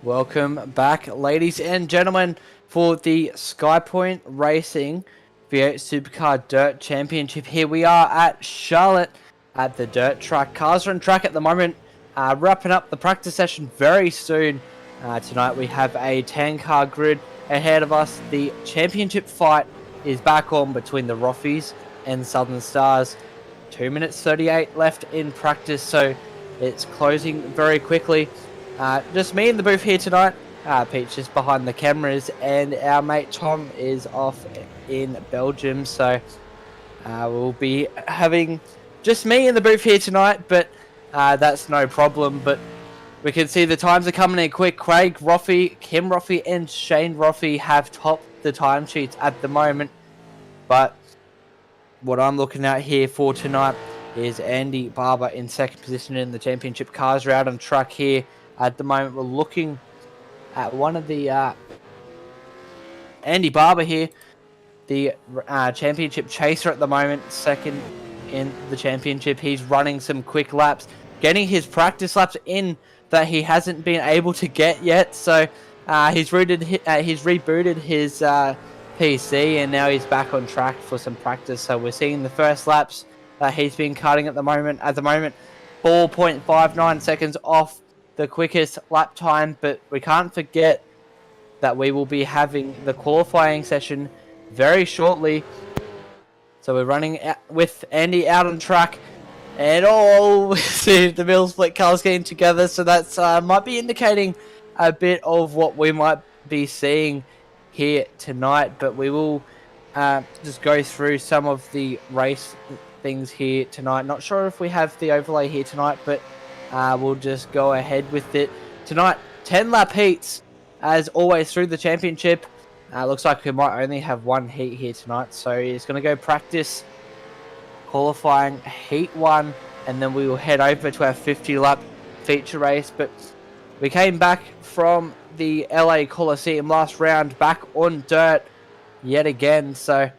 Welcome back, ladies and gentlemen, for the Skypoint Racing V8 Supercar Dirt Championship. Here we are at Charlotte at the dirt track. Cars are on track at the moment, wrapping up the practice session very soon. Tonight we have a 10-car grid ahead of us. The championship fight is back on between the Roffies and Southern Stars. 2 minutes 38 left in practice, so it's closing very quickly. Just me in the booth here tonight. Pete's just behind the cameras, and our mate Tom is off in Belgium. So we'll be having just me in the booth here tonight, but that's no problem. But we can see the times are coming in quick. Craig Roffey, Kim Roffey, and Shane Roffey have topped the timesheets at the moment. But what I'm looking at here for tonight is Andy Barber in second position in the championship. Cars are out on track here. At the moment, we're looking at one of the Andy Barber here, the championship chaser at the moment, second in the championship. He's running some quick laps, getting his practice laps in that he hasn't been able to get yet. So he's rebooted his PC, and now he's back on track for some practice. So we're seeing the first laps that he's been cutting at the moment. At the moment, 4.59 seconds off the quickest lap time, but we can't forget that we will be having the qualifying session very shortly. So we're running with Andy out on track, and see the middle split cars getting together. So that's might be indicating a bit of what we might be seeing here tonight. But we will just go through some of the race things here tonight. Not sure if we have the overlay here tonight, but we'll just go ahead with it. Tonight, 10 lap heats, as always, through the championship. Looks like we might only have one heat here tonight. So he's going to go practice qualifying heat 1, and then we will head over to our 50 lap feature race. But we came back from the LA Coliseum last round, back on dirt yet again. So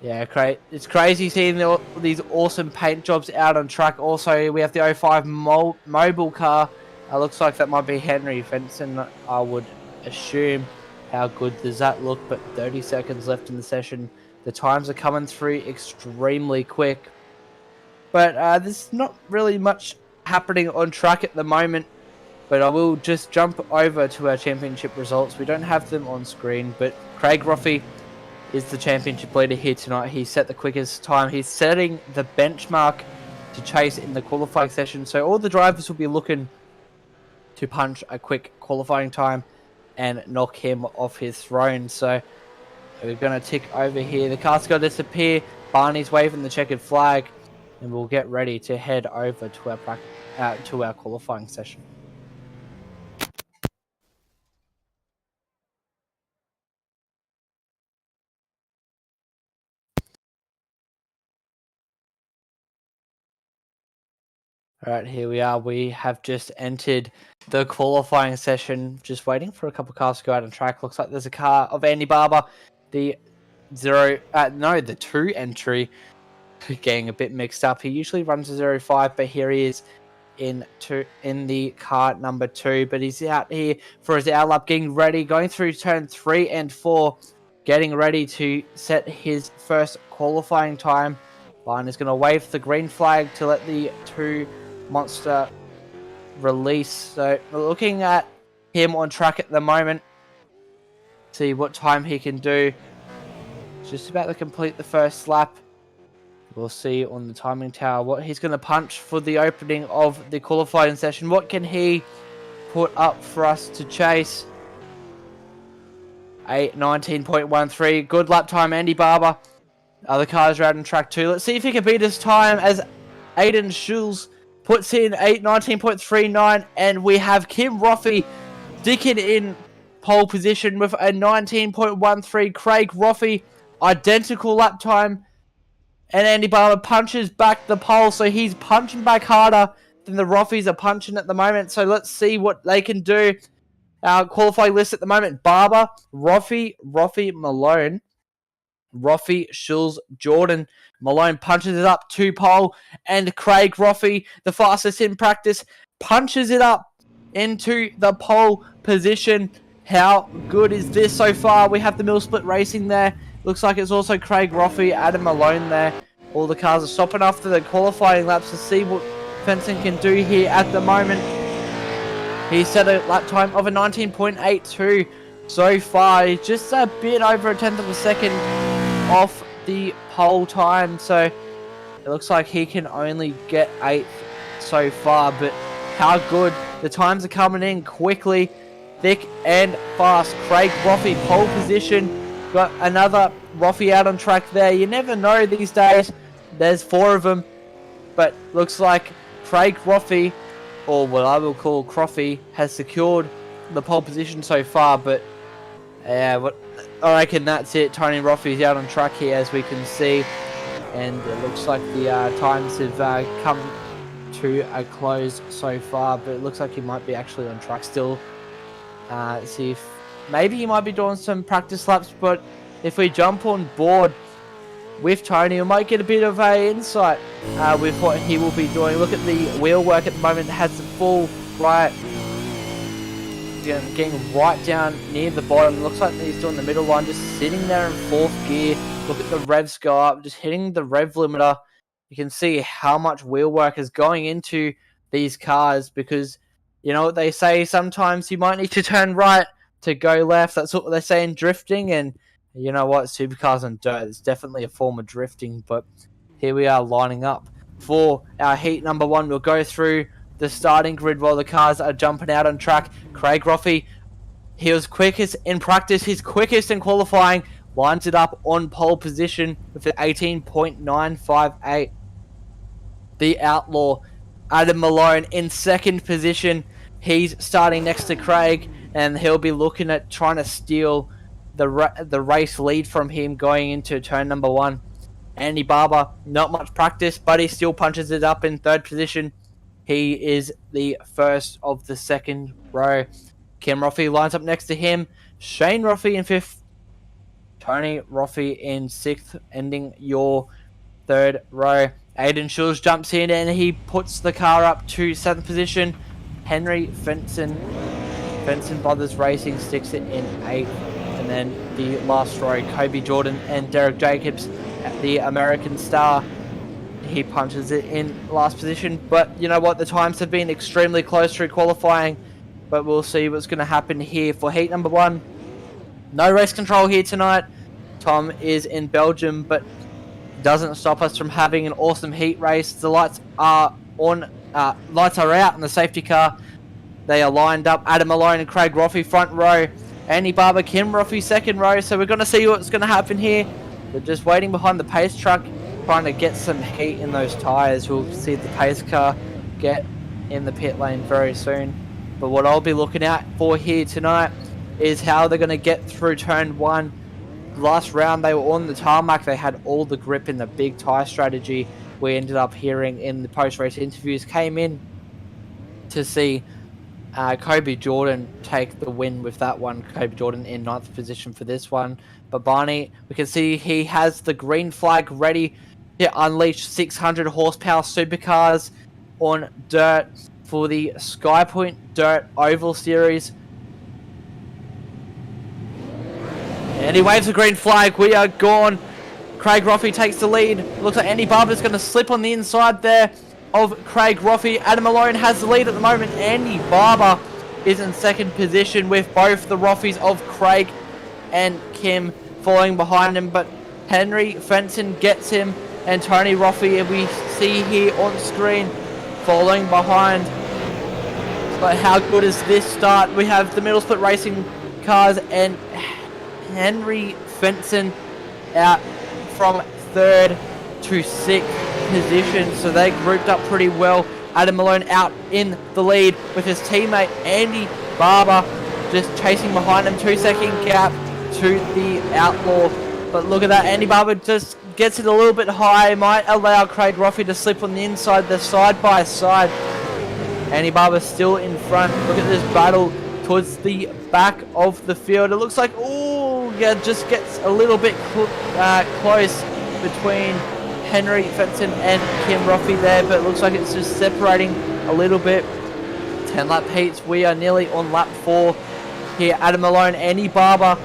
yeah, it's crazy seeing these awesome paint jobs out on track. Also, we have the 05 mobile car. Looks like that might be Henry Fenton, I would assume. How good does that look? But 30 seconds left in the session. The times are coming through extremely quick. But there's not really much happening on track at the moment. But I will just jump over to our championship results. We don't have them on screen, but Craig Roffey is the championship leader here tonight. He set the quickest time. He's setting the benchmark to chase in the qualifying session. So all the drivers will be looking to punch a quick qualifying time and knock him off his throne. So we're going to tick over here. The car's going to disappear. Barney's waving the checkered flag, and we'll get ready to head over to our qualifying session. All right, here we are. We have just entered the qualifying session. Just waiting for a couple of cars to go out on track. Looks like there's a car of Andy Barber, the 2 entry. Getting a bit mixed up. He usually runs a 05, but here he is in the car number 2. But he's out here for his hour lap, getting ready, going through turn 3 and 4, getting ready to set his first qualifying time. Barn is going to wave the green flag to let the 2 monster release. So we're looking at him on track at the moment. See what time he can do. Just about to complete the first lap. We'll see on the timing tower what he's going to punch for the opening of the qualifying session. What can he put up for us to chase? A 19.13. Good lap time, Andy Barber. Other cars are out on track too. Let's see if he can beat his time as Aiden Schulz puts in 19.39, and we have Kim Roffey dicking in pole position with a 19.13. Craig Roffey, identical lap time, and Andy Barber punches back the pole, so he's punching back harder than the Roffies are punching at the moment. So let's see what they can do. Our qualifying list at the moment: Barber, Roffey, Malone, Roffey, Schulz, Jordan. Malone punches it up to pole, and Craig Roffey, the fastest in practice, punches it up into the pole position. How good is this so far? We have the middle split racing there. Looks like it's also Craig Roffey, Adam Malone there. All the cars are stopping after the qualifying laps to see what Fenton can do here at the moment. He set a lap time of a 19.82 so far. He's just a bit over a tenth of a second off the pole time. So it looks like he can only get 8th so far. But how good. The times are coming in quickly. Thick and fast. Craig Roffey, pole position. Got another Roffey out on track there. You never know these days. There's 4 of them. But looks like Craig Roffey, or what I will call Croffey, has secured the pole position so far. But I reckon that's it. Tony Roffey's out on track here, as we can see. And it looks like the times have come to a close so far. But it looks like he might be actually on track still. See if maybe he might be doing some practice laps, but if we jump on board with Tony, we might get a bit of a insight with what he will be doing. Look at the wheel work at the moment. It has the full right, getting right down near the bottom. Looks like he's doing the middle line, just sitting there in 4th gear. Look at the revs go up, just hitting the rev limiter. You can see how much wheel work is going into these cars, because you know what they say, sometimes you might need to turn right to go left. That's what they say in drifting, and you know what, supercars on dirt, it's definitely a form of drifting. But here we are lining up for our heat number 1. We'll go through the starting grid while the cars are jumping out on track. Craig Roffey, he was quickest in practice, he's quickest in qualifying, lines it up on pole position with an 18.958. The Outlaw, Adam Malone, in 2nd position. He's starting next to Craig, and he'll be looking at trying to steal the race lead from him going into turn number 1. Andy Barber, not much practice, but he still punches it up in 3rd position. He is the first of the 2nd row. Kim Roffey lines up next to him. Shane Roffey in 5th. Tony Roffey in 6th, ending your 3rd row. Aiden Schulz jumps in and he puts the car up to 7th position. Henry Fenton Brothers Racing sticks it in 8th. And then the last row, Kobe Jordan and Derek Jacobs, the American star, he punches it in last position. But you know what, the times have been extremely close through qualifying, but we'll see what's going to happen here for heat number 1. No race control here tonight. Tom is in Belgium, but doesn't stop us from having an awesome heat race. The lights are on, lights are out in the safety car. They are lined up. Adam Malone and Craig Roffey front row. Andy Barber, Kim Roffey 2nd row. So we're going to see what's going to happen here. We're just waiting behind the pace truck, trying to get some heat in those tyres. We'll see the pace car get in the pit lane very soon. But what I'll be looking out for here tonight is how they're going to get through turn 1. Last round they were on the tarmac. They had all the grip in the big tyre strategy. We ended up hearing in the post-race interviews, came in to see Kobe Jordan take the win with that one. Kobe Jordan in 9th position for this one. But Barney, we can see he has the green flag ready to unleash 600 horsepower supercars on dirt for the Skypoynt Dirt Oval Series. And he waves a green flag. We are gone. Craig Roffey takes the lead. Looks like Andy Barber's going to slip on the inside there of Craig Roffey. Adam Malone has the lead at the moment. Andy Barber is in 2nd position with both the Roffeys of Craig and Kim following behind him. But Henry Fenton gets him, and Tony Roffey, we see here on screen, following behind. But how good is this start? We have the middle split racing cars and Henry Fenton out from 3rd to 6th position, so they grouped up pretty well. Adam Malone out in the lead with his teammate Andy Barber just chasing behind him, 2-second gap to the Outlaw. But look at that, Andy Barber just gets it a little bit high, might allow Craig Roffey to slip on the inside. They're side by side. Andy Barber still in front. Look at this battle towards the back of the field. It looks like, oh yeah, just gets a little bit close between Henry Fenton and Kim Roffey there, but it looks like it's just separating a little bit. 10-lap heats. We are nearly on lap 4 here. Adam Malone, Andy Barber,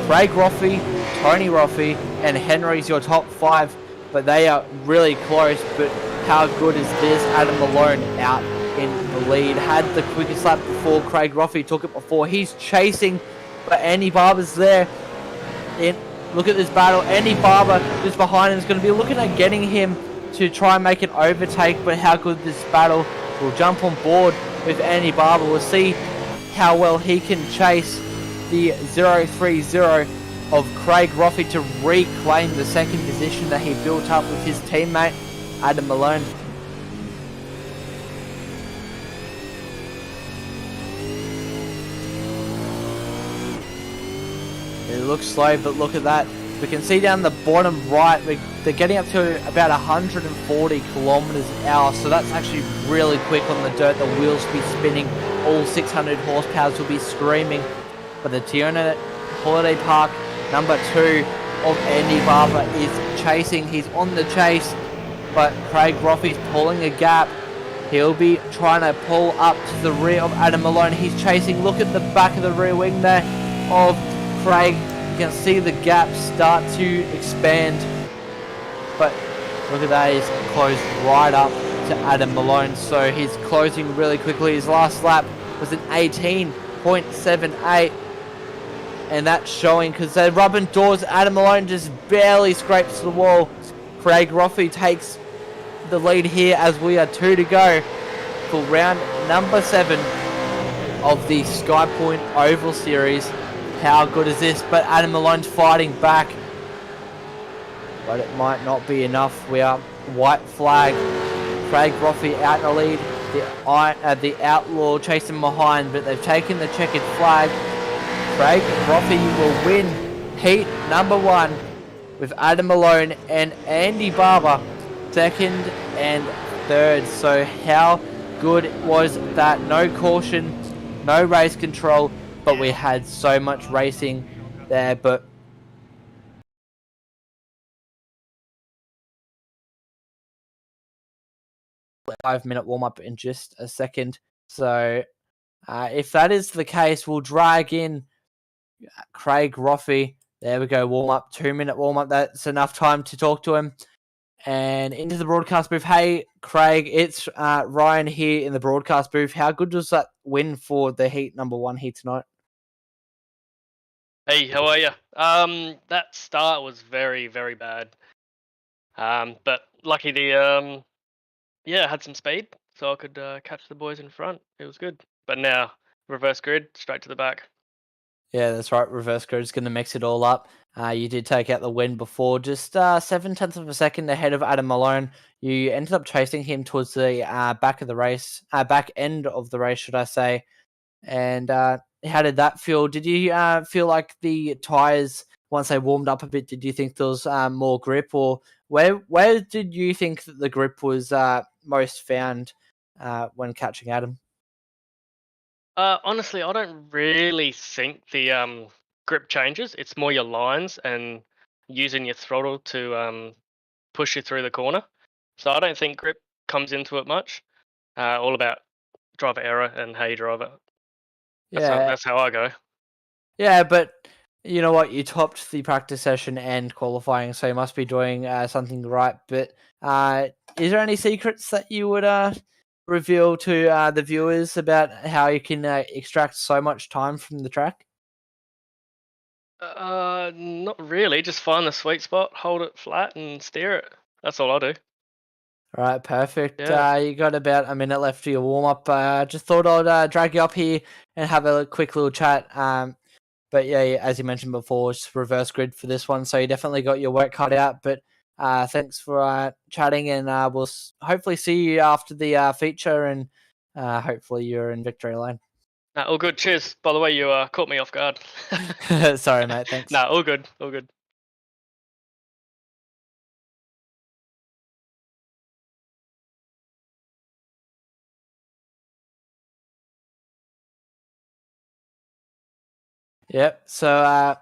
Craig Roffey, Tony Roffey, and Henry's your top 5. But they are really close. But how good is this? Adam Malone out in the lead. Had the quickest lap before. Craig Roffey took it before. He's chasing, but Andy Barber's there. Look at this battle. Andy Barber just behind him is going to be looking at getting him to try and make an overtake, but how good this battle will jump on board with Andy Barber. We'll see how well he can chase the 0-3-0 of Craig Roffey to reclaim the second position that he built up with his teammate Adam Malone. It looks slow, but look at that. We can see down the bottom right, they're getting up to about 140 kilometers an hour, so that's actually really quick on the dirt. The wheels will be spinning, all 600 horsepower will be screaming. But the Tiona Holiday Park number 2 of Andy Barber is chasing. He's on the chase, but Craig Roffey's pulling a gap. He'll be trying to pull up to the rear of Adam Malone. He's chasing. Look at the back of the rear wing there of Craig. You can see the gap start to expand, but look at that, he's closed right up to Adam Malone, so he's closing really quickly. His last lap was an 18.78, and that's showing because they're rubbing doors. Adam Malone just barely scrapes the wall. Craig Roffey takes the lead here as we are 2 to go for round number 7 of the Skypoynt Oval Series. How good is this? But Adam Malone's fighting back, but it might not be enough. We are white flag. Craig Roffey out in the lead. The Outlaw chasing behind, but they've taken the checkered flag. Craig Roffey will win heat number 1 with Adam Malone and Andy Barber 2nd and 3rd. So how good was that? No caution, no race control, but we had so much racing there. But a 5-minute warm-up in just a second. So if that is the case, we'll drag in Craig Roffey. There we go, warm-up, 2-minute warm-up. That's enough time to talk to him. And into the broadcast booth. Hey, Craig, it's Ryan here in the broadcast booth. How good was that win for the heat number 1 here tonight? Hey, how are you? That start was very, very bad. But lucky to had some speed, so I could catch the boys in front. It was good. But now reverse grid, straight to the back. Yeah, that's right. Reverse grid is going to mix it all up. You did take out the win before, just 0.7 of a second ahead of Adam Malone. You ended up chasing him towards the back of the race, back end of the race, should I say? And how did that feel? Did you feel like the tires, once they warmed up a bit, did you think there was more grip, or where did you think that the grip was most found when catching Adam? Honestly, I don't really think the grip changes. It's more your lines and using your throttle to push you through the corner. So I don't think grip comes into it much. All about driver error and how you drive it. That's how I go. Yeah, but you know what? You topped the practice session and qualifying, so you must be doing something right. But is there any secrets that you would reveal to the viewers about how you can extract so much time from the track? Not really. Just find the sweet spot, hold it flat, and steer it. That's all I do. All right, perfect. Yeah. You got about a minute left for your warm up. Just thought I'd drag you up here and have a quick little chat. But yeah, as you mentioned before, it's reverse grid for this one, so you definitely got your work cut out. But thanks for chatting, and we'll hopefully see you after the feature, and hopefully you're in victory lane. All good. Cheers. By the way, you caught me off guard. Sorry, mate. Thanks. All good. All good. Yep. So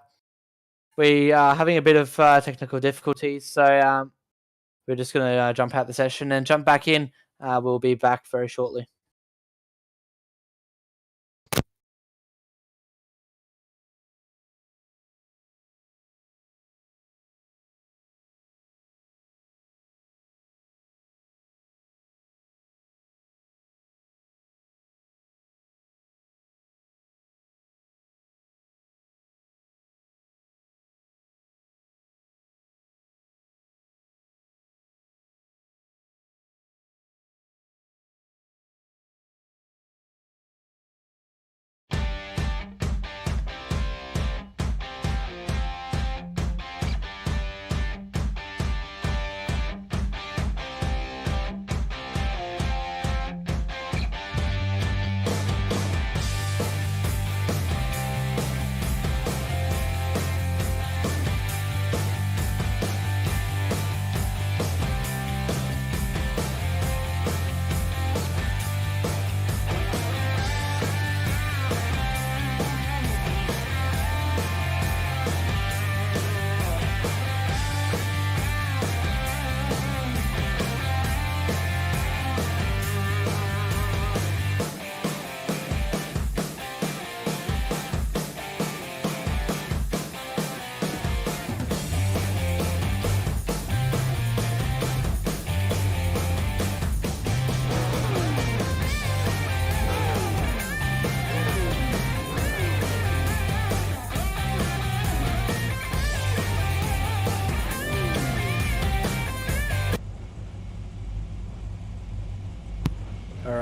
we are having a bit of technical difficulties, so we're just going to jump out the session and jump back in. We'll be back very shortly.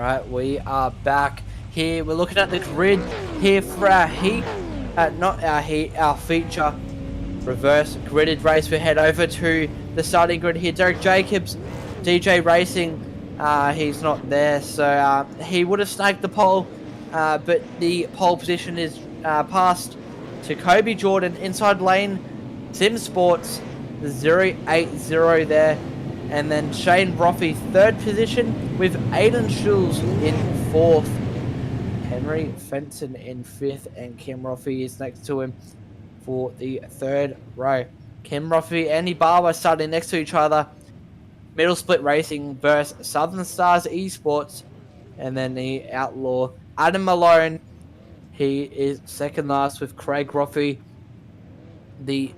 Alright, we are back here. We're looking at the grid here for our heat. Not our heat, our feature reverse gridded race. We head over to the starting grid here. Derek Jacobs, DJ Racing, he's not there, so he would have snagged the pole, but the pole position is passed to Kobe Jordan inside lane. Sim Sports, the 080 there. And then Shane Roffey, third position, with Aiden Schulz in fourth. Henry Fenton in fifth, and Kim Roffey is next to him for the third row. Kim Roffey and Ibarra starting next to each other. Middle Split Racing versus Southern Stars Esports. And then the outlaw Adam Malone. He is second last with Craig Roffey, the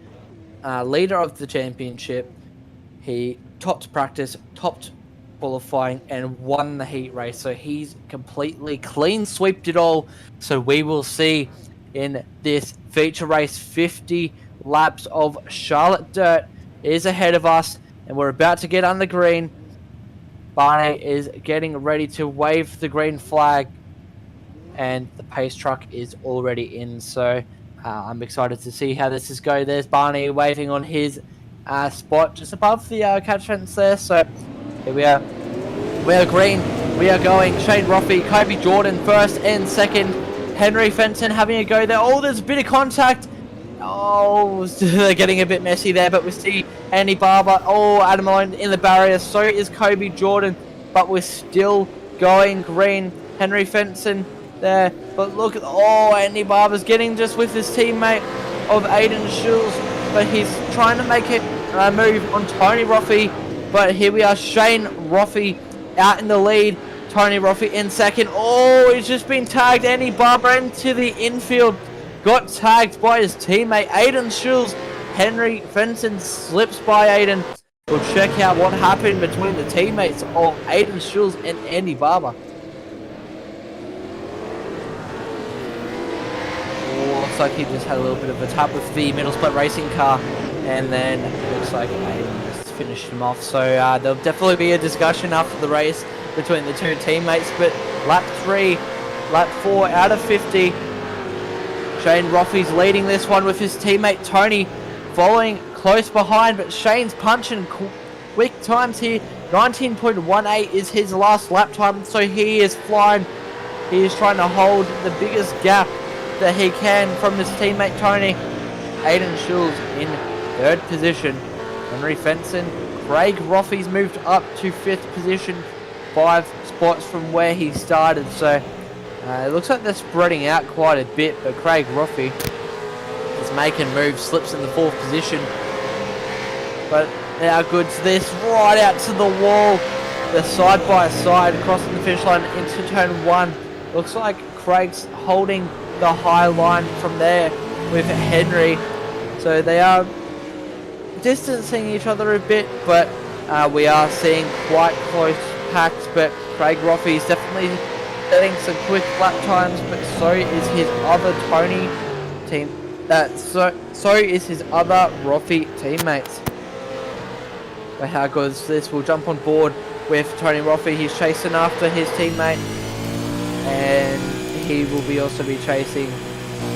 leader of the championship. He topped practice, topped qualifying, and won the heat race. So he's completely clean sweeped it all. So we will see in this feature race 50 laps of Charlotte Dirt is ahead of us, and we're about to get on the green. Barney is getting ready to wave the green flag, and the pace truck is already in. So I'm excited to see how this is going. There's Barney waving on his spot just above the catch fence there. So here we are. We are green. We are going. Shane Roffey, Kobe Jordan first and second. Henry Fenton having a go there. Oh, there's a bit of contact. Oh, they're getting a bit messy there, but we see Andy Barber. Oh, Adam Malone in the barrier. So is Kobe Jordan, but we're still going green. Henry Fenton there, but look at, oh, Andy Barber's getting just with his teammate of Aiden Schulz, but he's trying to make it move on Tony Roffey. But here we are, Shane Roffey out in the lead. Tony Roffey in second. Oh, he's just been tagged. Andy Barber into the infield. Got tagged by his teammate, Aiden Schulz. Henry Fenton slips by Aiden. We'll check out what happened between the teammates of Aiden Schulz and Andy Barber. Looks like he just had a little bit of a tap with the middle split racing car, and then it looks like Aiden just finished him off. So there'll definitely be a discussion after the race between the two teammates. But lap 4 out of 50. Shane Roffey's leading this one with his teammate Tony following close behind, but Shane's punching quick times here. 19.18 is his last lap time, so he is flying. He is trying to hold the biggest gap that he can from his teammate Tony. Aiden Schulz in third position. Henry Fenton, Craig Roffey's moved up to fifth position, 5 spots from where he started. So it looks like they're spreading out quite a bit, but Craig Roffey is making moves, slips in the fourth position. But how good's this? Right out to the wall. They're side by side, crossing the finish line into turn 1. Looks like Craig's holding the high line from there with Henry. So they are distancing each other a bit, but we are seeing quite close packs. But Craig Roffey is definitely getting some quick lap times, but so is his other Tony team. So is his other Roffey teammates. But how good is this? We'll jump on board with Tony Roffey. He's chasing after his teammate, and he will also be chasing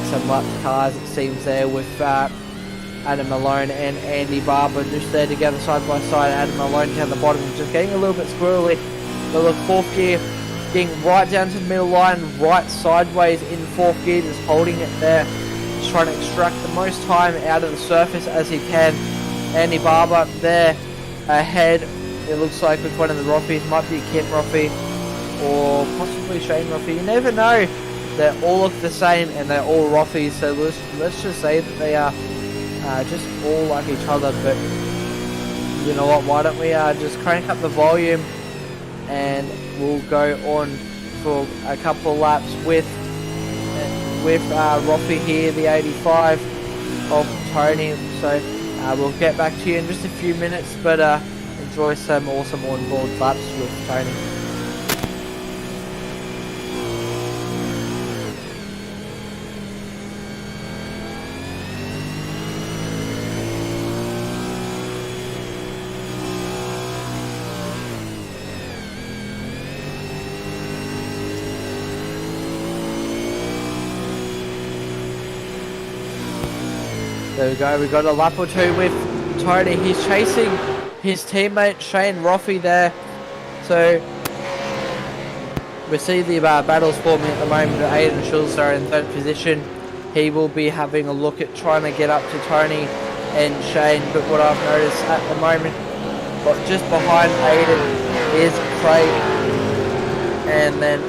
some lap cars, it seems, there with Adam Malone and Andy Barber just there together side by side. Adam Malone down the bottom, just getting a little bit squirrely. But look, fourth gear, getting right down to the middle line, right sideways in fourth gear, just holding it there, just trying to extract the most time out of the surface as he can. Andy Barber there ahead. It looks like with one of the Roffeys, might be Kim Roffey or possibly Shane Roffey. You never know. They all look the same and they're all Roffeys, so let's just say that they are just all like each other. But you know what, why don't we just crank up the volume and we'll go on for a couple of laps with Roffey here, the 85 of Tony. So we'll get back to you in just a few minutes, but enjoy some awesome onboard laps with Tony. There we go. We got a lap or two with Tony. He's chasing his teammate Shane Roffey there. So we see the battles forming at the moment. Aiden Schulz are in third position. He will be having a look at trying to get up to Tony and Shane. But what I've noticed at the moment, just behind Aiden is Craig. And then,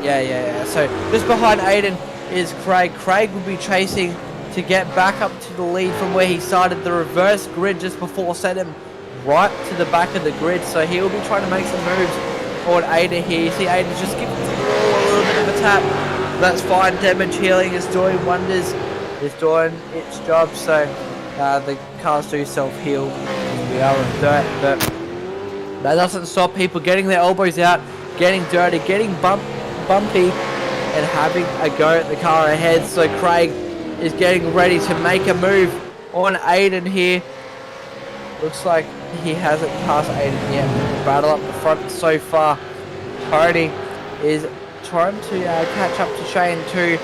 yeah. So just behind Aiden is Craig. Craig will be chasing to get back up to the lead from where he started. The reverse grid just before sent him right to the back of the grid. So he will be trying to make some moves on Aiden here. You see Aiden's just giving the ball a little bit of a tap. That's fine. Damage healing is doing wonders. It's doing its job. So the cars do self-heal. We are on dirt, but that doesn't stop people getting their elbows out, getting dirty, getting bumpy, and having a go at the car ahead. So Craig is getting ready to make a move on Aiden here. Looks like he hasn't passed Aiden yet. Battle up the front so far. Tony is trying to catch up to Shane, to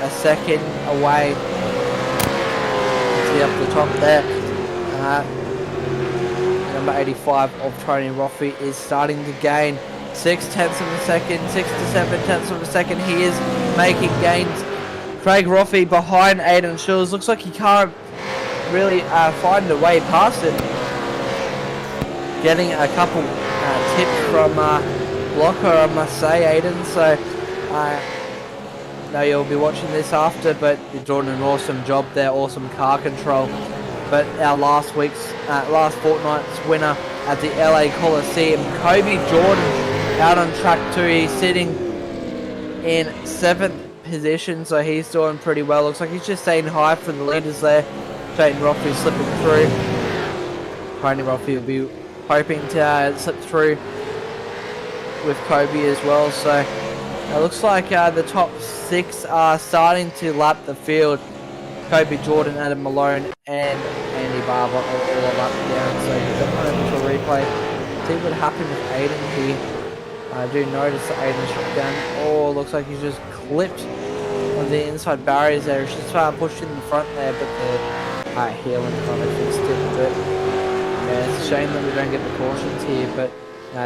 a second away. See up the top there. Number 85 of Tony Roffey is starting to gain 6/10 of a second, 6 to 7/10 of a second. He is making gains. Craig Roffey behind Aiden Schulz. Looks like he can't really find a way past it. Getting a couple tips from Blocker, I must say, Aiden. So I know you'll be watching this after, but you're doing an awesome job there. Awesome car control. But our last fortnight's winner at the LA Coliseum, Kobe Jordan, out on track 2. He's sitting in 7th position, so he's doing pretty well. Looks like he's just staying high for the leaders there. Shane Roffey slipping through. Tony Roffey will be hoping to slip through with Kobe as well. So it looks like the top 6 are starting to lap the field. Kobe Jordan, Adam Malone, and Andy Barber are all lapped down. So we've got into a replay. See what happened with Aiden here. I do notice that Aiden shot down. Oh, looks like he's just clipped on the inside barriers there. He's just pushed in the front there, but the healing kind of fixed it. But yeah, it's a shame that we don't get the cautions here, but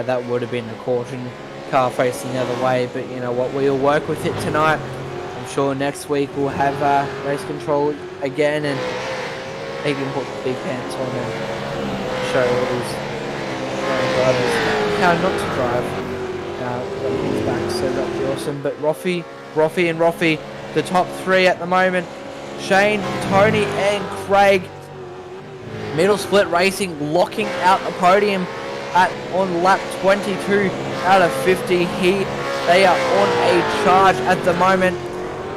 that would have been a caution. Car facing the other way, but you know what, we'll work with it tonight. I'm sure next week we'll have race control again, and he can put the big pants on and show all these drivers how not to drive when he's back, so that'd be awesome. But Roffey, the top 3 at the moment. Shane, Tony and Craig. Middle split racing locking out the podium on lap 22 out of 50. They are on a charge at the moment.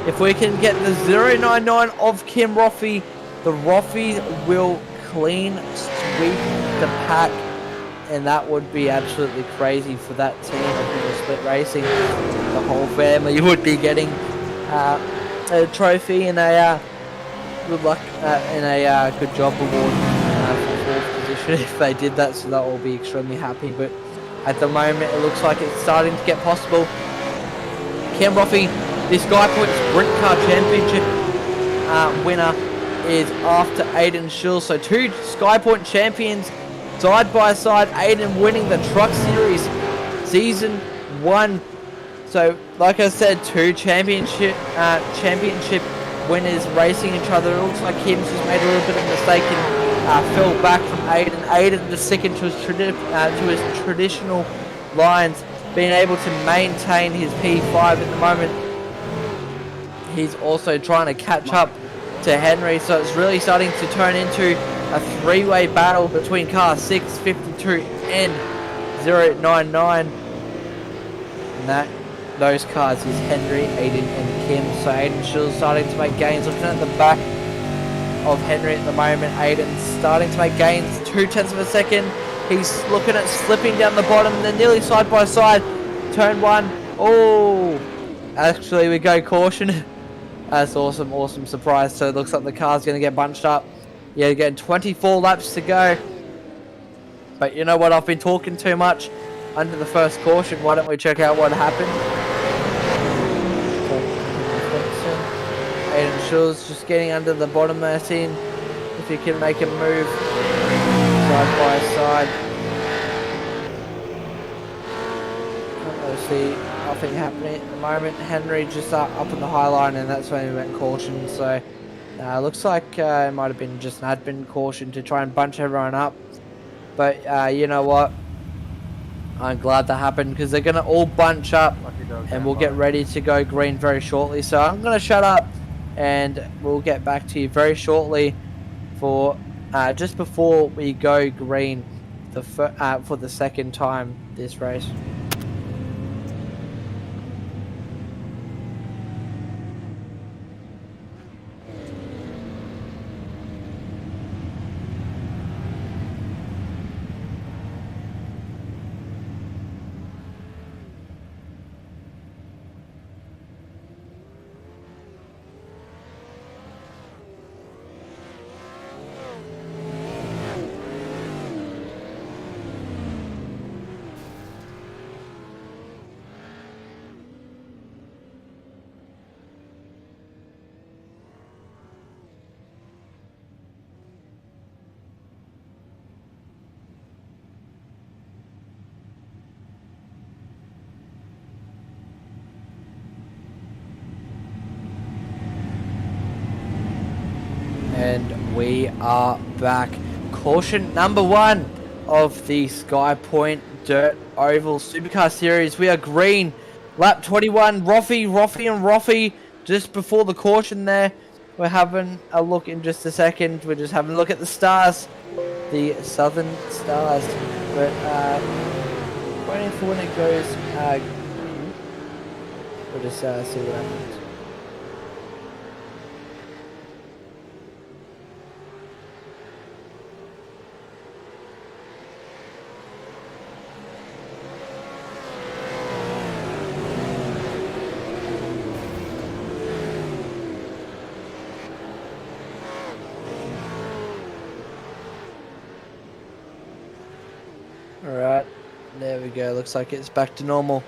If we can get the 099 of Kim Roffey, the Roffeys will clean sweep the pack, and that would be absolutely crazy for that team of Middle Split Racing. The whole family would be getting a trophy and a good luck and a good job award for 4th position if they did that, so that will be extremely happy. But at the moment it looks like it's starting to get possible. Kim Roffey, the Skypoynt Sprint Car Championship winner, is after Aiden Schulz. So 2 Skypoynt champions side by side. Aiden winning the Truck Series Season 1. So like I said, 2 championship winners racing each other. It looks like Kim's just made a little bit of a mistake and fell back from Aiden. Aiden just sticking to his traditional lines, being able to maintain his P5 at the moment. He's also trying to catch up to Henry, so it's really starting to turn into a 3-way battle between car 6, 52 and 099. And those cars is Henry, Aiden and Kim. So Aiden Schulz starting to make gains. Looking at the back of Henry at the moment, Aiden's starting to make gains, 0.2 of a second. He's looking at slipping down the bottom. They're nearly side by side. Turn 1. Oh, actually we go caution. That's awesome surprise. So it looks like the car's going to get bunched up. Yeah, again, 24 laps to go. But you know what? I've been talking too much under the first caution. Why don't we check out what happened? Aiden Schulz just getting under the bottom there, seeing if he can make a move side by side. Can't really see nothing happening at the moment. Henry just up on the high line, and that's when he went caution. So looks like it might have been just an admin caution to try and bunch everyone up. But you know what? I'm glad that happened because they're going to all bunch up and we'll get ready to go green very shortly. So I'm going to shut up and we'll get back to you very shortly for just before we go green for the second time this race. And we are back. Caution number 1 of the Skypoynt Dirt Oval Supercar Series. We are green. Lap 21. Roffy and Roffy just before the caution there. We're having a look in just a second. We're just having a look at the stars. The Southern Stars. But waiting for when it goes green. We'll just see what happens. Alright, there we go. Looks like it's back to normal.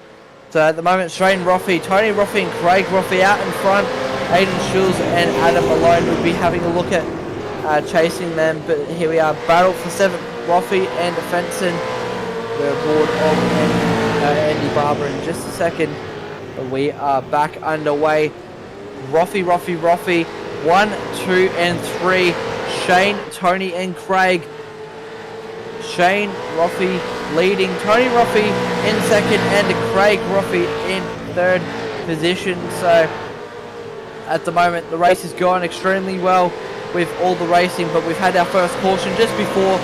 So at the moment, Shane Roffy, Tony Roffy and Craig Roffy out in front. Aiden Schulz and Adam Malone will be having a look at chasing them. But here we are, battle for 7th. Roffy and Fenson. We're aboard of Andy Barber in just a second. But we are back underway. Roffy. 1, 2 and 3. Shane, Tony and Craig. Shane Roffy leading, Tony Roffy in second, and Craig Roffy in third position. So at the moment the race has gone extremely well with all the racing, but we've had our first caution just before,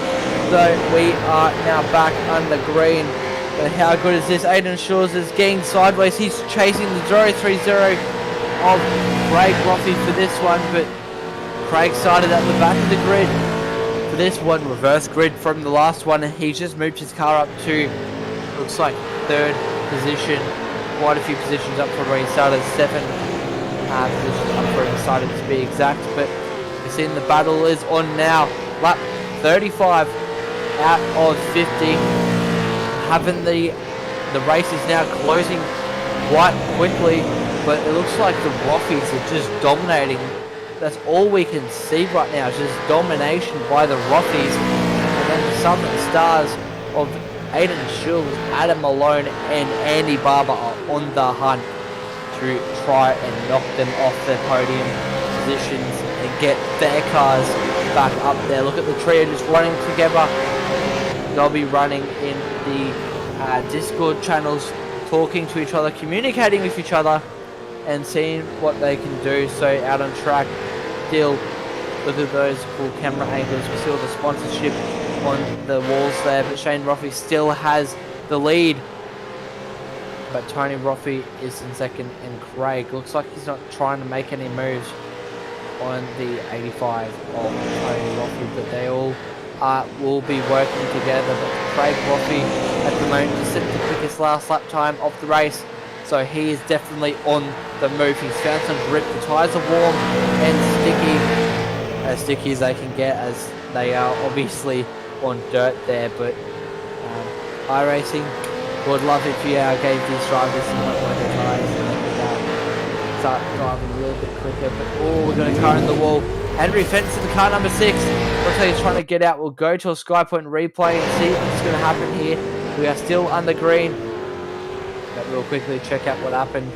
so we are now back under green. But how good is this? Aiden Schulz is getting sideways. He's chasing the 030 of Craig Roffy for this one, but Craig started at the back of the grid. For this one, reverse grid from the last one, and he's just moved his car up to, looks like, 3rd position, quite a few positions up from where he started, 7 positions up from where he started to be exact. But we're seeing the battle is on now. Lap 35 out of 50. Having the race is now closing quite quickly, but it looks like the Rockies are just dominating. That's all we can see right now, is just domination by the Rockies. And then the Southern Stars of Aiden Schulz, Adam Malone and Andy Barber are on the hunt to try and knock them off their podium positions and get their cars back up there. Look at the trio just running together. They'll be running in the Discord channels, talking to each other, communicating with each other and seeing what they can do. So out on track, still look at those cool camera angles. We see all the sponsorship on the walls there, but Shane Roffy still has the lead. But Tony Roffy is in second, and Craig looks like he's not trying to make any moves on the 85 of Tony Roffy, but they all will be working together. But Craig Roffy at the moment just set the quickest last lap time of the race, so he is definitely on the move. He's found some grip, the tyres are warm and sticky, as sticky as they can get, as they are obviously on dirt there. But iRacing would love if you gave these drivers some winter tyres and start driving a little bit quicker. But oh, we're going to car in the wall. Henry Fenton in the car number 6. Looks like he's trying to get out. We'll go to a Skypoynt replay and see what's going to happen here. We are still under green. But we'll quickly check out what happened.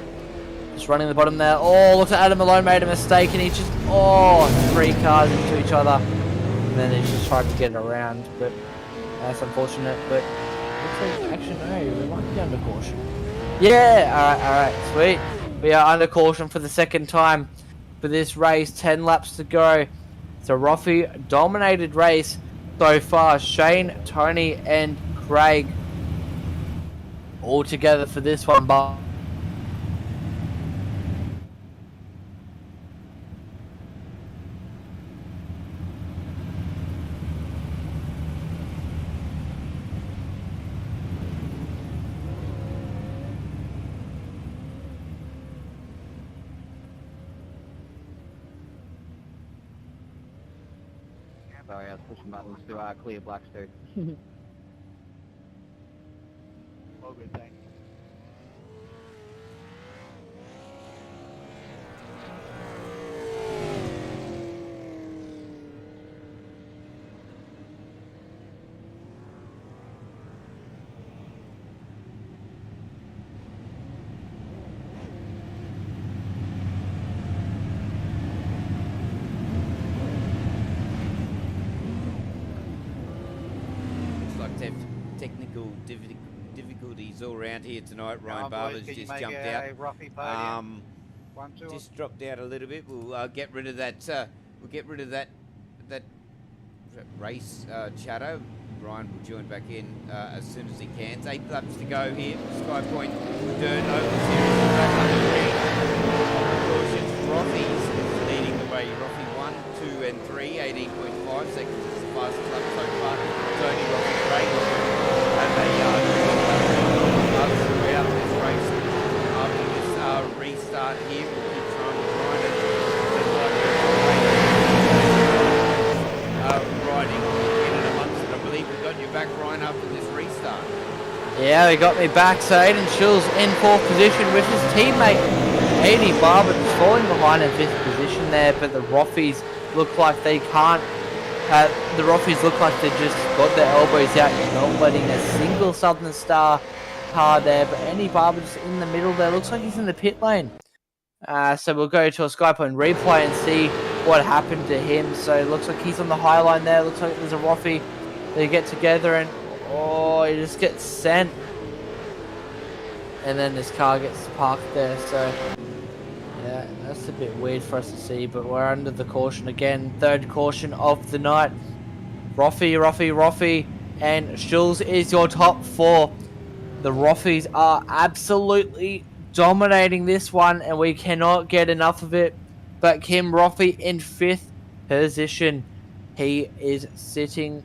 Just running the bottom there. Oh, looks like Adam Malone made a mistake and he just, 3 cars into each other. And then he's just tried to get it around. But that's unfortunate. But looks like, actually, no, we might be under caution. Yeah, alright, sweet. We are under caution for the second time for this race. 10 laps to go. It's a roughy dominated race so far. Shane, Tony, and Craig all together for this one. But sorry, I was pushing buttons to clear black suit. All good, thanks. Technical difficulties all around here tonight. Ryan Barber's just jumped out. Just dropped out a little bit. We'll get rid of that. We'll get rid of that race chatter. Ryan will join back in as soon as he can. 8 laps to go here. Skypoynt Dirt Oval Series. Cautions. Rothy's leading the way. Rothy 1, 2, and 3. 18.5 seconds is the fastest lap so far. Tony Rothy Craig. And they throughout this race. After this restart here, we'll keep trying to grind it. Riding in and amongst it. I believe we got you back, Ryan, after this restart. yeah, they got me back. So Aiden Schulz in 4th position with his teammate 80 Barber falling behind in 5th position there. But the Rothies look like they can't. The Rothies look like they just got their elbows out, not letting a single Southern Star car there. But Andy Barber just in the middle there. Looks like he's in the pit lane. So we'll go to a Skypoint replay and see what happened to him. So it looks like he's on the high line there. Looks like there's a Rothie. They get together and he just gets sent. And then this car gets parked there. So yeah, that's a bit weird for us to see, but we're under the caution again. 3rd caution of the night. Rothie, and Schulz is your top 4. The Rothies are absolutely dominating this one, and we cannot get enough of it. But Kim Rothie in 5th position. He is sitting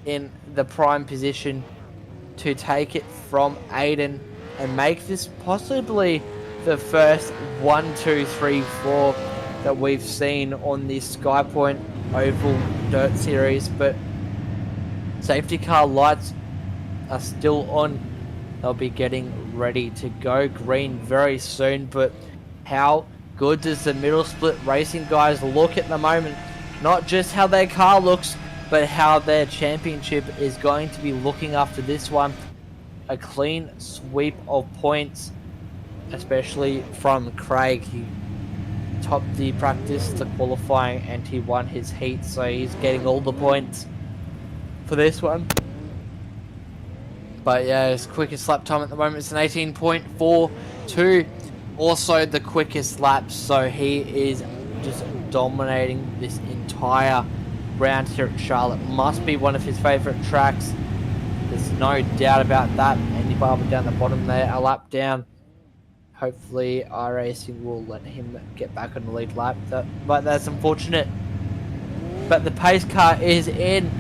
in the prime position to take it from Aiden and make this possibly the first 1, 2, 3, 4 that we've seen on this Skypoint Oval Dirt Series. But safety car lights are still on. They'll be getting ready to go green very soon. But how good does the middle split racing guys look at the moment? Not just how their car looks, but how their championship is going to be looking after this one. A clean sweep of points, especially from Craig. He topped the practice, the qualifying, and he won his heat, so he's getting all the points for this one. But yeah, his quickest lap time at the moment is an 18.42. Also the quickest lap, so he is just dominating this entire round here at Charlotte. Must be one of his favourite tracks. There's no doubt about that. Andy Barber down the bottom there, a lap down. Hopefully iRacing will let him get back on the lead lap. But that's unfortunate. But the pace car is in.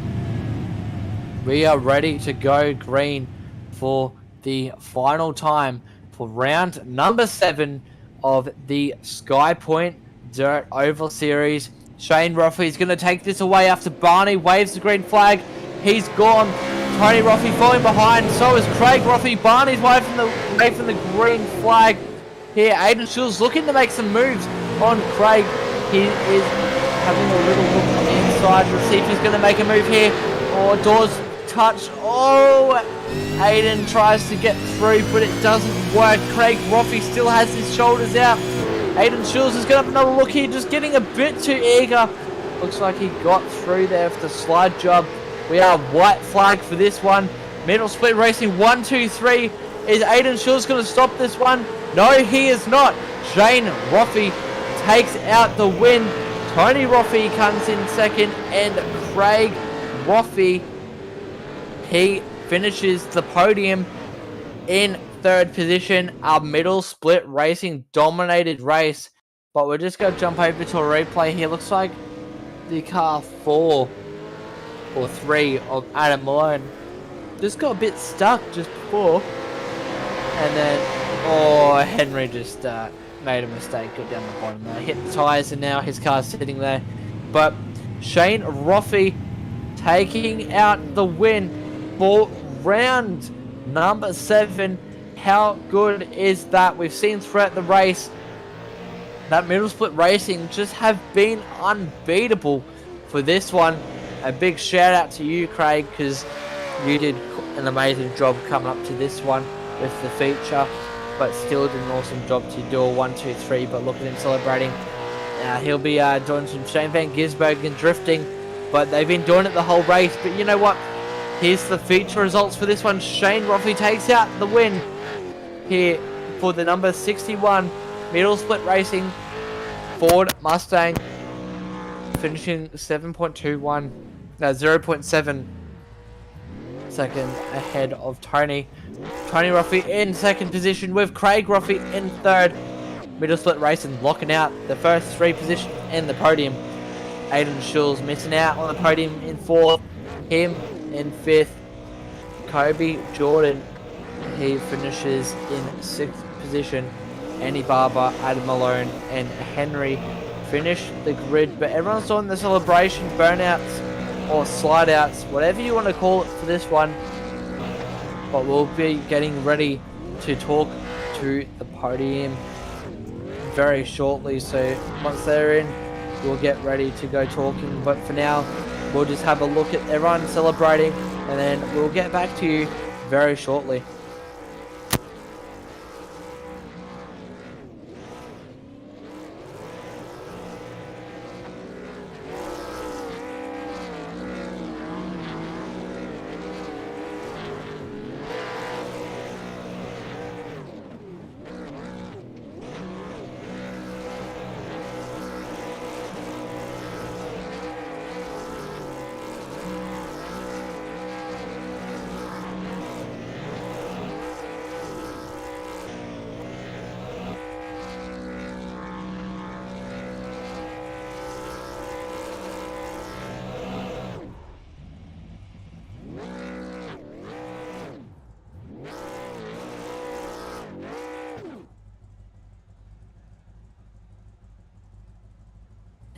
We are ready to go green for the final time for round number 7 of the Skypoint Dirt Oval Series. Shane Rothie is going to take this away after Barney waves the green flag. He's gone. Tony Rothie falling behind. So is Craig Rothie. Barney's away from the green flag. here. Aiden Shields looking to make some moves on Craig. He is having a little look on the inside to see if he's going to make a move here. Oh, doors touch. Oh, Aiden tries to get through, but it doesn't work. Craig Roffey still has his shoulders out. Aiden Shields is going to have another look here, just getting a bit too eager. Looks like he got through there for the slide job. We are white flag for this one. Middle split racing 1, 2, 3. Is Aiden Shields going to stop this one? No, he is not. Shane Roffey takes out the win. Tony Roffey comes in second, and Craig Roffey, he finishes the podium in third position. Our middle split racing dominated race, but we're just going to jump over to a replay here. Looks like the car 4 or 3 of Adam Malone just got a bit stuck just before, and then Henry just made a mistake, got down the bottom there, hit the tyres, and now his car's sitting there. But Shane Roffey taking out the win for round number 7. How good is that? We've seen throughout the race that middle split racing just have been unbeatable for this one. A big shout out to you, Craig, because you did an amazing job coming up to this one with the feature, but still did an awesome job to do a 1, 2, 3. But look at him celebrating. He'll be doing some Shane Van Gisbergen and drifting, but they've been doing it the whole race. But you know what? Here's the feature results for this one. Shane Roffey takes out the win here for the number 61 middle split racing Ford Mustang, finishing 0.7 seconds ahead of Tony. Tony Roffey in second position with Craig Roffey in third. Middle split racing locking out the first 3 positions in the podium. Aiden Shields missing out on the podium in 4th. Him in 5th. Kobe Jordan, he finishes in 6th position. Andy Barber, Adam Malone, and Henry finish the grid. But everyone's doing the celebration, burnouts, or slide outs, whatever you want to call it for this one. But we'll be getting ready to talk to the podium very shortly. So once they're in, we'll get ready to go talking. But for now, we'll just have a look at everyone celebrating, and then we'll get back to you very shortly.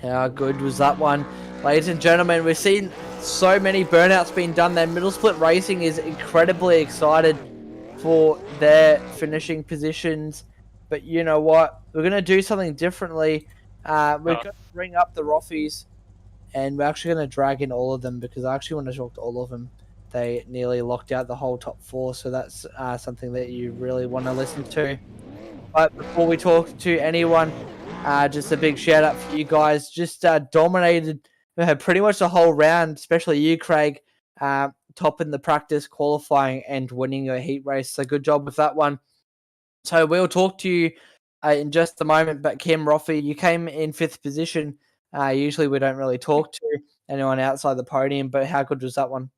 How good was that one? Ladies and gentlemen, we've seen so many burnouts being done there. Middle split racing is incredibly excited for their finishing positions. But you know what? We're going to do something differently. We're going to bring up the Roffies, and we're actually going to drag in all of them because I actually want to talk to all of them. They nearly locked out the whole top 4, so that's something that you really want to listen to. But before we talk to anyone, just a big shout out for you guys. Just dominated pretty much the whole round, especially you, Craig, topping the practice, qualifying, and winning your heat race. So good job with that one. So we'll talk to you in just a moment. But Kim Roffey, you came in 5th position. Usually we don't really talk to anyone outside the podium, but how good was that one?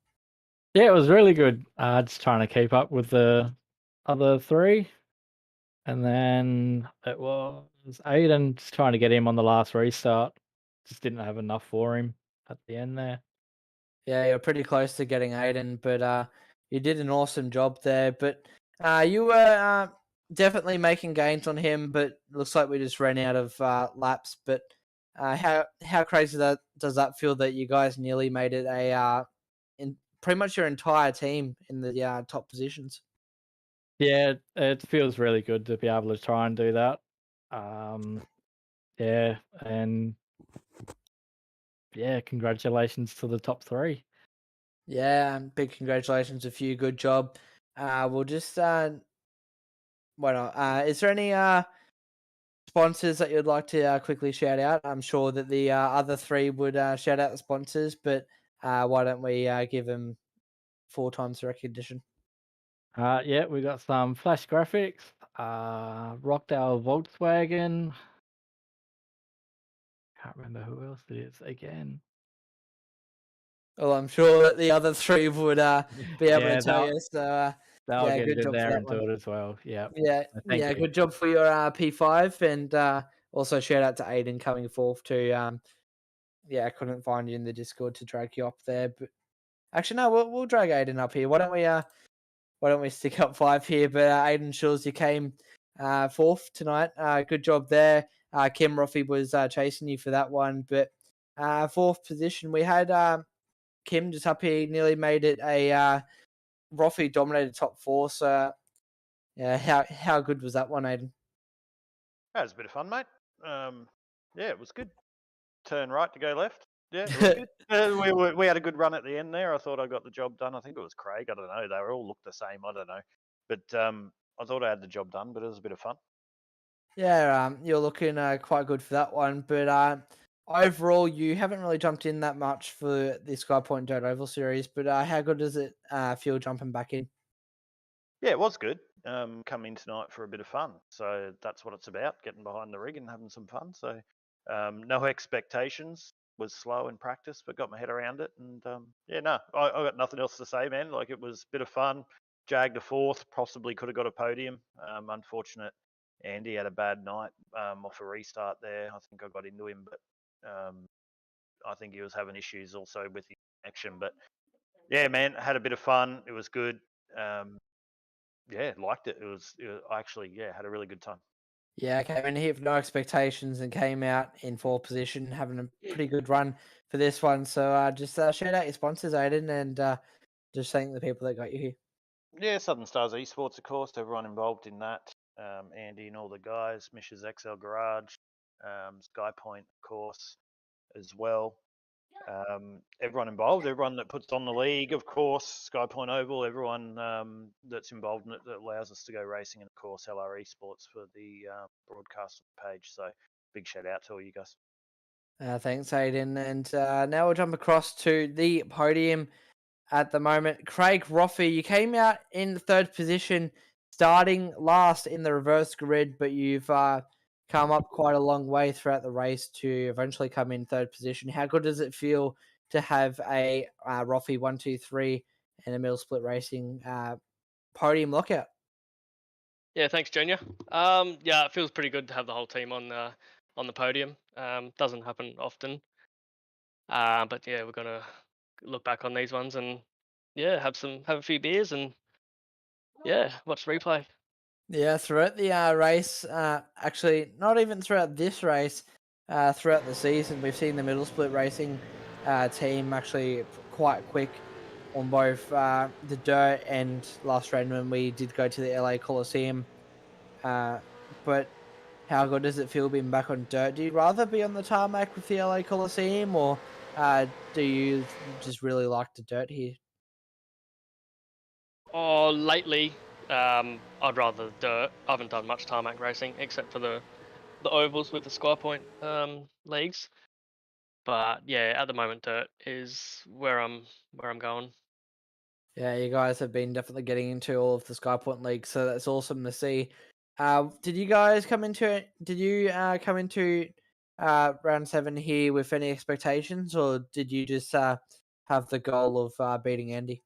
Yeah, it was really good. Just trying to keep up with the other 3. And then it was Aiden, just trying to get him on the last restart. Just didn't have enough for him at the end there. Yeah, you're pretty close to getting Aiden, but you did an awesome job there. But you were definitely making gains on him, but it looks like we just ran out of laps. But how crazy does that feel that you guys nearly made it in pretty much your entire team in the top positions? Yeah, it feels really good to be able to try and do that. Yeah, and yeah, congratulations to the top 3. Yeah, big congratulations to you. Good job. We'll just is there any sponsors that you'd like to quickly shout out? I'm sure that the other 3 would shout out the sponsors, but why don't we give them 4 times the recognition? Yeah, we got some Flash Graphics, Rockdale Volkswagen. Can't remember who else it is again. Well, I'm sure that the other 3 would be able Yeah, to tell you. So they'll yeah, get good into job for there that and one. do it as well. Yeah. Yeah, Thank you. good job for your P5, and also shout out to Aiden coming 4th too. Yeah, I couldn't find you in the Discord to drag you up there, but actually no, we'll drag Aiden up here. Why don't we stick up 5 here? But Aiden Schulz, you came 4th tonight. Good job there. Kim Roffey was chasing you for that one, but 4th position we had Kim just up here, nearly made it a Roffey dominated top 4. So yeah, how good was that one, Aiden? That was a bit of fun, mate. Yeah, it was good. Turn right to go left. Yeah, it was good. We had a good run at the end there. I thought I got the job done. I think it was Craig. I don't know. They all looked the same. I don't know. But I thought I had the job done, but it was a bit of fun. Yeah, you're looking quite good for that one. But overall, you haven't really jumped in that much for the Skypoint Dirt Oval series. But how good does it feel jumping back in? Yeah, it was good. Come in tonight for a bit of fun. So that's what it's about, getting behind the rig and having some fun. So no expectations. Was slow in practice, but got my head around it. And yeah, no, I got nothing else to say, man. Like, it was a bit of fun. Jagged a 4th, possibly could have got a podium. Unfortunate. Andy had a bad night off a restart there. I think I got into him, but I think he was having issues also with the connection. But yeah, man, had a bit of fun. It was good. Yeah, liked it. I actually, yeah, had a really good time. Yeah, came in here with no expectations and came out in 4th position, having a pretty good run for this one. So just shout out your sponsors, Aiden, and just thank the people that got you here. Yeah, Southern Stars Esports, of course, everyone involved in that. Andy and all the guys, Mish's XL Garage, Skypoint, of course, as well. Everyone involved, everyone that puts on the league, of course, Skypoint Oval, everyone that's involved in it that allows us to go racing, and of course LR Esports for the broadcast page. So big shout out to all you guys. Thanks, Aiden. And now we'll jump across to the podium at the moment. Craig Roffey, you came out in the 3rd position, starting last in the reverse grid, but you've come up quite a long way throughout the race to eventually come in 3rd position. How good does it feel to have a Roffey 1, 2, 3 and a middle split racing podium lockout? Yeah, thanks, Junior. Yeah, it feels pretty good to have the whole team on the podium. Doesn't happen often. But yeah, we're gonna look back on these ones and yeah, have a few beers and yeah, watch the replay. Yeah, throughout the race, actually, not even throughout this race, throughout the season, we've seen the middle split racing team actually quite quick on both the dirt and last round when we did go to the LA Coliseum. But how good does it feel being back on dirt? Do you rather be on the tarmac with the LA Coliseum, or do you just really like the dirt here? Oh, lately, I'd rather the dirt. I haven't done much tarmac racing except for the ovals with the Skypoint leagues. But yeah, at the moment, dirt is where I'm going. Yeah, you guys have been definitely getting into all of the Skypoint League, so that's awesome to see. Did you guys come into it? Did you come into round 7 here with any expectations, or did you just have the goal of beating Andy?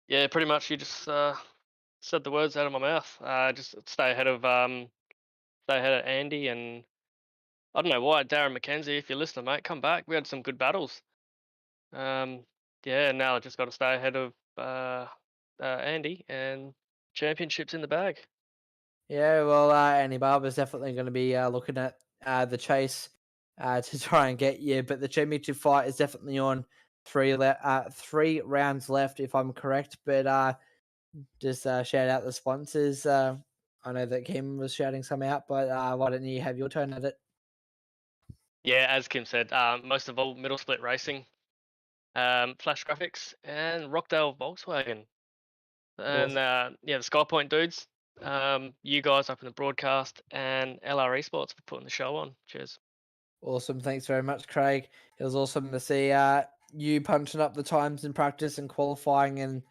Yeah, pretty much. You just said the words out of my mouth. Just stay ahead of Andy, and I don't know why Darren McKenzie. If you're listening, mate, come back. We had some good battles. Yeah, now I just got to stay ahead of Andy, and championships in the bag. Yeah, well, Andy Barber's definitely going to be looking at the chase to try and get you, but the championship fight is definitely on. 3 rounds left, if I'm correct. But just shout out the sponsors. I know that Kim was shouting some out, but why don't you have your turn at it? Yeah, as Kim said, most of all, Middle Split Racing, Flash Graphics, and Rockdale Volkswagen. And yeah, the Skypoint dudes, you guys up in the broadcast, and LR Esports for putting the show on. Cheers. Awesome. Thanks very much, Craig. It was awesome to see you punching up the times in practice and qualifying and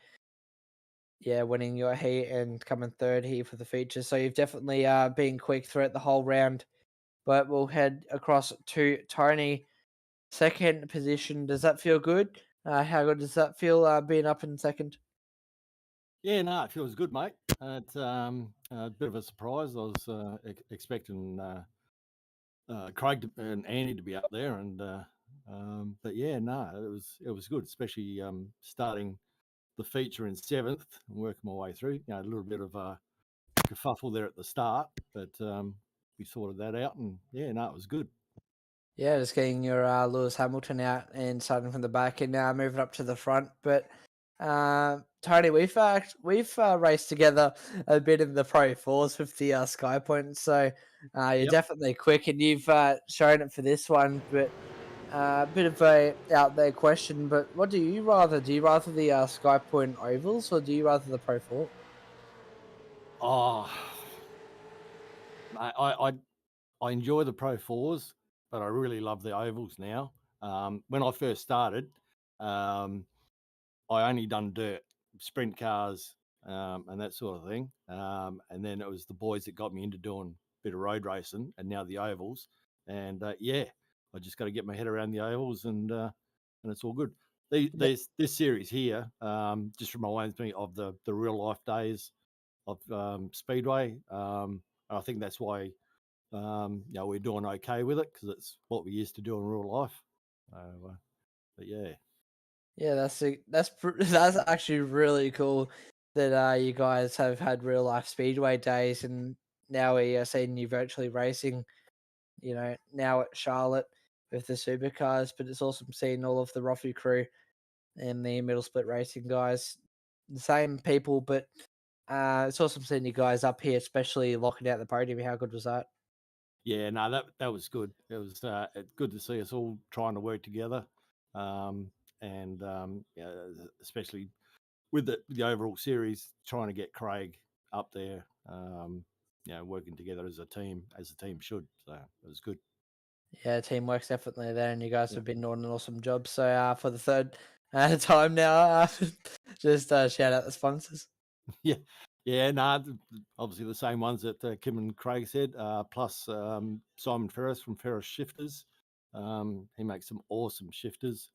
winning your heat and coming third here for the feature. So you've definitely been quick throughout the whole round. But we'll head across to Tony. Second position. Does that feel good? How good does that feel being up in second? Yeah, no, it feels good, mate. It's a bit of a surprise. I was expecting Craig and Andy to be up there, and but yeah, no, it was good, especially starting the feature in seventh and working my way through. You know, a little bit of a kerfuffle there at the start, but we sorted that out, and yeah, no, it was good. Yeah, just getting your Lewis Hamilton out and starting from the back and now moving up to the front. But Tony, we've raced together a bit in the Pro 4s with the Skypoint, so you're definitely quick and you've shown it for this one. But a bit of a out there question, but what do you rather? Do you rather the Skypoint ovals or do you rather the Pro 4? Oh, I enjoy the Pro 4s, but I really love the ovals now. When I first started, I only done dirt, sprint cars, and that sort of thing. And then it was the boys that got me into doing a bit of road racing, and now the ovals. And yeah, I just got to get my head around the ovals, and it's all good. This series here just reminds me of the real life days of Speedway. I think that's why we're doing okay with it because it's what we used to do in real life. But yeah. Yeah, that's actually really cool that you guys have had real life speedway days, and now we are seeing you virtually racing. You know, now at Charlotte with the supercars, but it's awesome seeing all of the Roffy crew and the middle split racing guys, the same people, but it's awesome seeing you guys up here, especially locking out the podium. How good was that? Yeah, no, that was good. It was good to see us all trying to work together, and especially with the overall series, trying to get Craig up there, working together as a team should. So it was good. Yeah, teamwork's definitely there, and you guys have been doing an awesome job. So for the third time now, just shout out the sponsors. Yeah, obviously the same ones that Kim and Craig said, plus Simon Ferris from Ferris Shifters. He makes some awesome shifters.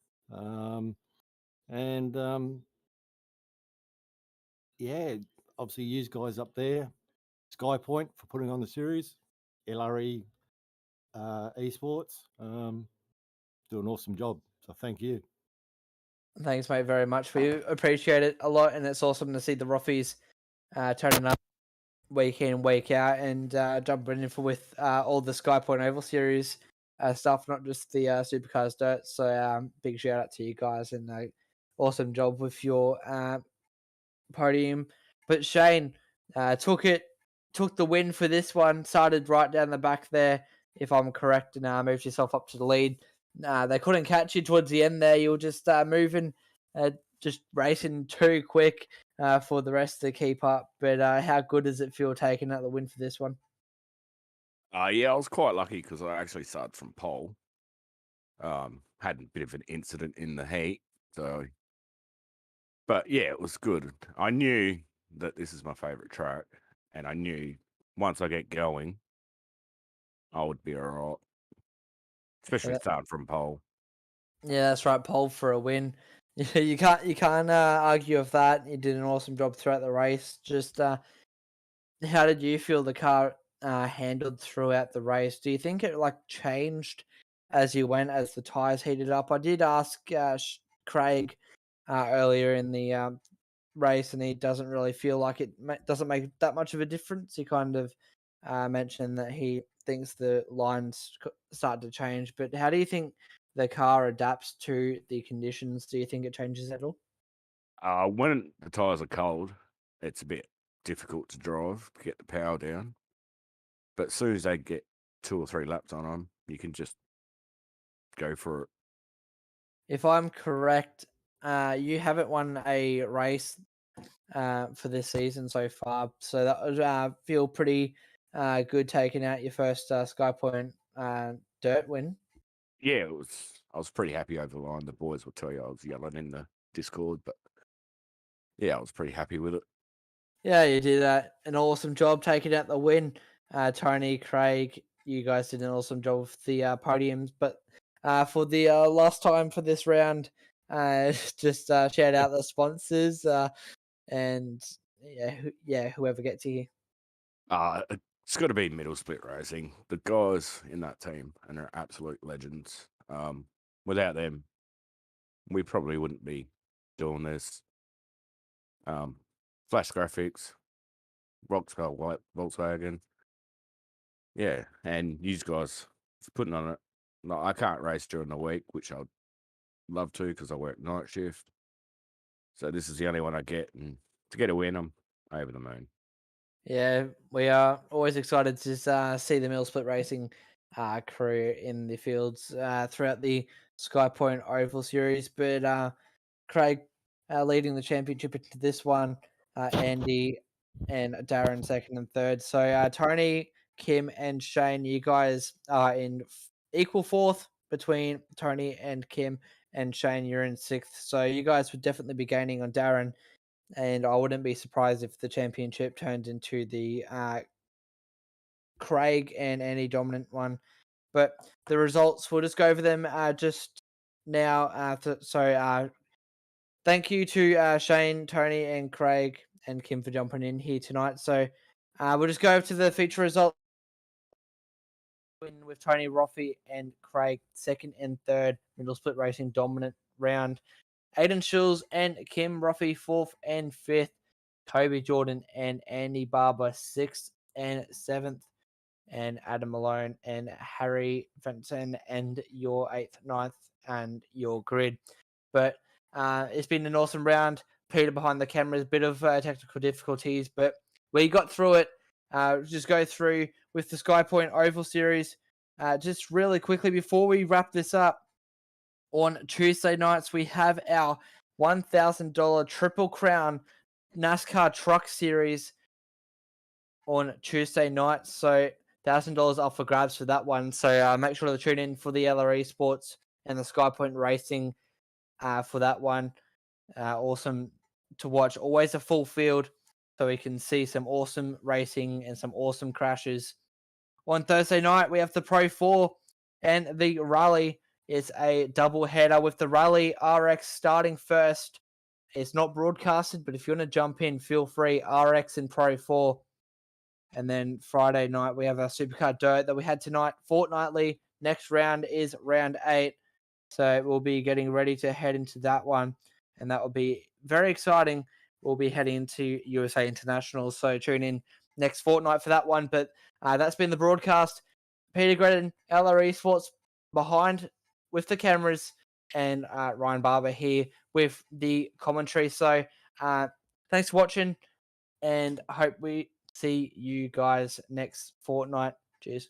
Yeah, obviously you guys up there, Skypoint for putting on the series, LRE Esports, do an awesome job. So thank you. Thanks, mate, very much. We appreciate it a lot, and it's awesome to see the Roffies turning up week in, week out, and jumping in with all the Skypoint Oval Series stuff, not just the Supercars Dirt. So big shout out to you guys, and awesome job with your podium. But Shane took the win for this one, started right down the back there, if I'm correct, and moved yourself up to the lead. They couldn't catch you towards the end there. You were just moving, just racing too quick for the rest to keep up. But how good does it feel taking out the win for this one? Yeah, I was quite lucky because I actually started from pole. Had a bit of an incident in the heat, but yeah, it was good. I knew that this is my favorite track, and I knew once I get going, I would be all right. Especially starting from pole. Yeah, that's right. Pole for a win. You can't argue with that. You did an awesome job throughout the race. Just how did you feel the car handled throughout the race? Do you think it changed as you went, as the tires heated up? I did ask Craig earlier in the race, and he doesn't really feel like it doesn't make that much of a difference. He kind of mentioned that he thinks the lines start to change. But how do you think the car adapts to the conditions? Do you think it changes at all? When the tires are cold, it's a bit difficult to drive to get the power down. But as soon as they get 2 or 3 laps on them, you can just go for it. If I'm correct, you haven't won a race for this season so far, so that would feel pretty good taking out your first Skypoint dirt win. Yeah, it was. I was pretty happy over the line. The boys will tell you I was yelling in the Discord, but yeah, I was pretty happy with it. Yeah, you did an awesome job taking out the win. Tony, Craig, you guys did an awesome job with the podiums. But for the last time for this round, just shout out the sponsors and whoever gets here. It's got to be Middle Split Racing. The guys in that team, and they're absolute legends. Without them, we probably wouldn't be doing this. Flash graphics, Rockskull White Volkswagen. Yeah, and you guys for putting on it. No, I can't race during the week, which I'd love to because I work night shift. So this is the only one I get, and to get a win, I'm over the moon. Yeah, we are always excited to see the Middle Split Racing crew in the fields throughout the Skypoint Oval Series. But Craig leading the championship into this one, Andy and Darren second and third. So Tony, Kim, and Shane, you guys are in equal fourth between Tony and Kim, and Shane, you're in sixth. So you guys would definitely be gaining on Darren, and I wouldn't be surprised if the championship turned into the Craig and Andy dominant one. But the results, we'll just go over them just now. Thank you to Shane, Tony, and Craig and Kim for jumping in here tonight. So we'll just go over to the feature results. Win with Tony, Roffey, and Craig, second and third. Middle Split Racing dominant round. Aiden Schulz and Kim Roffey, fourth and fifth. Toby Jordan and Andy Barber, sixth and seventh. And Adam Malone and Harry Fenton and your eighth, ninth, and your grid. But it's been an awesome round. Peter behind the cameras, bit of technical difficulties, but we got through it. Just go through with the Skypoint Oval Series. Just really quickly before we wrap this up, on Tuesday nights we have our $1,000 Triple Crown NASCAR Truck Series on Tuesday night. So $1,000 up for grabs for that one. So make sure to tune in for the LRE Sports and the Skypoint Racing for that one. Awesome to watch. Always a full field, so we can see some awesome racing and some awesome crashes. On Thursday night, we have the Pro 4 and the Rally. It's a double header with the Rally RX starting first. It's not broadcasted, but if you want to jump in, feel free. RX and Pro 4. And then Friday night, we have our Supercar Dirt that we had tonight fortnightly. Next round is round 8. So we'll be getting ready to head into that one. And that will be very exciting. We'll be heading into USA International. So tune in next fortnight for that one. But that's been the broadcast. Peter Gredden, LRE Sports behind with the cameras. And Ryan Barber here with the commentary. So thanks for watching. And I hope we see you guys next fortnight. Cheers.